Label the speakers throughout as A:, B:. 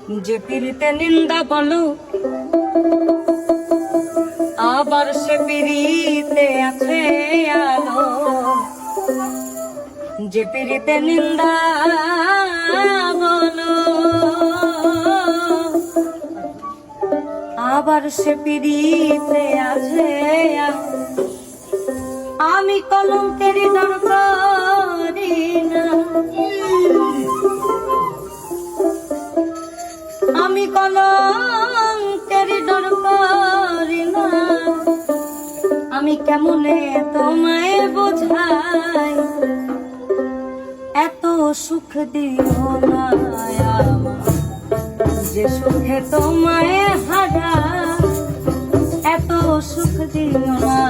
A: যে পিড়িতে নিন্দা বলো আবার সে পিড়িতে আছে আলো। যে পিড়িতে নিন্দা বলো আবার সে পিড়িতে আছে আলো। আমি কলঙ্কের ডর করি না, আমি কলঙ্কের ডর করি না। আমি কেমনে তোমায় বোঝাই, এত সুখ দিও না যে সুখে তোমায় হারা, এত সুখ দিও না।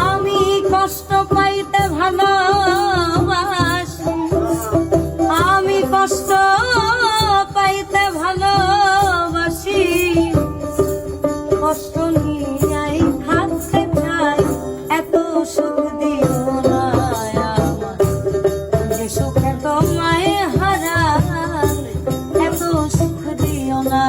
A: আমি কষ্ট পাইতে ভালোবাসি, আমি কষ্ট পাইতে ভালোবাসি, কষ্ট নিয়ে থাকতে চাই, এত সুখ দিও না আমার যে সুখে তোমায় হারা, এত সুখ দিও না।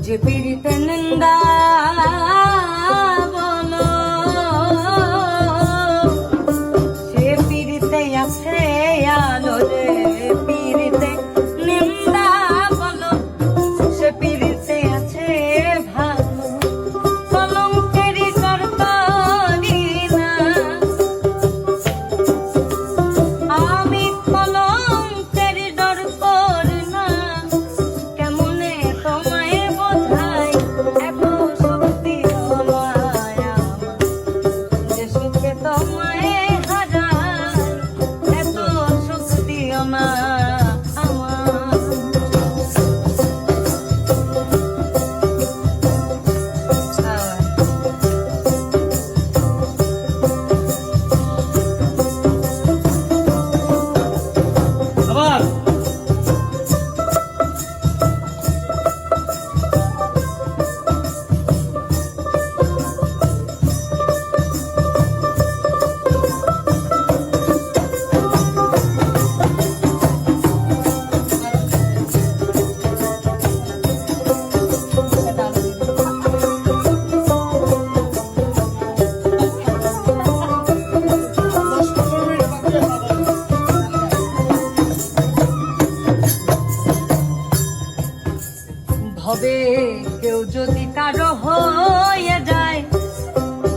A: যে পিড়িতে নিন্দা বলো সে পিড়িতে আছে আলো। রে পিড়িতে নিন্দা বলো সে পিড়িতে আছে ভালো। কলঙ্কেরই ডর করি না, আমি কলঙ্কের ডর করি না। কেমনে তোমায় বোঝাই, এত সুখ দিও না আমার যে সুখে তোমায় হারাই, এত সুখ দিও না আমার।
B: আবার
A: ভবে কেউ যদি কারো হয়ে যায়,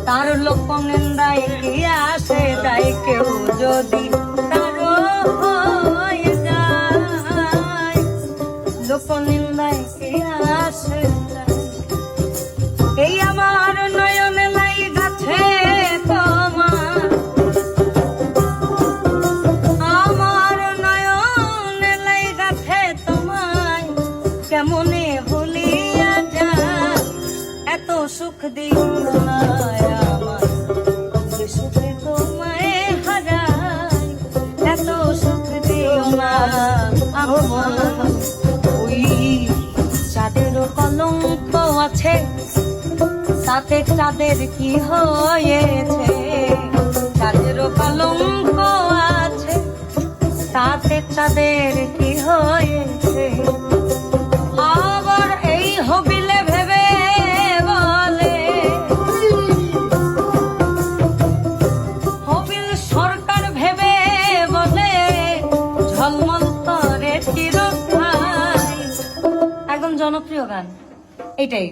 A: তার লোক নিন্দায় কি আসে যায়। কেউ যদি কারো হয়ে যায়, লোক নিন্দায় কি আসে যায়। এই আমার নয়নে লাই গাছে তোমার, আমার নয়নে লাই গাছে তোমায়, কেমনে ভুলিয়া যায়, এত সুখ দিও না আমার যে সুখে তোমায় হারাই, এত সুখ দিও না আমার। ওই চাঁদেরও কলঙ্ক আছে, তাতে চাঁদের কি হয়েছে। চাঁদেরও কলঙ্ক আছে, তাতে চাঁদের কি হয়েছে। আবার এই হবিলে ভেবে বলে, হবিল সরকার ভেবে বলে ঝলমল করে চিরস্থায়ী। একদম জনপ্রিয় গান এটাই।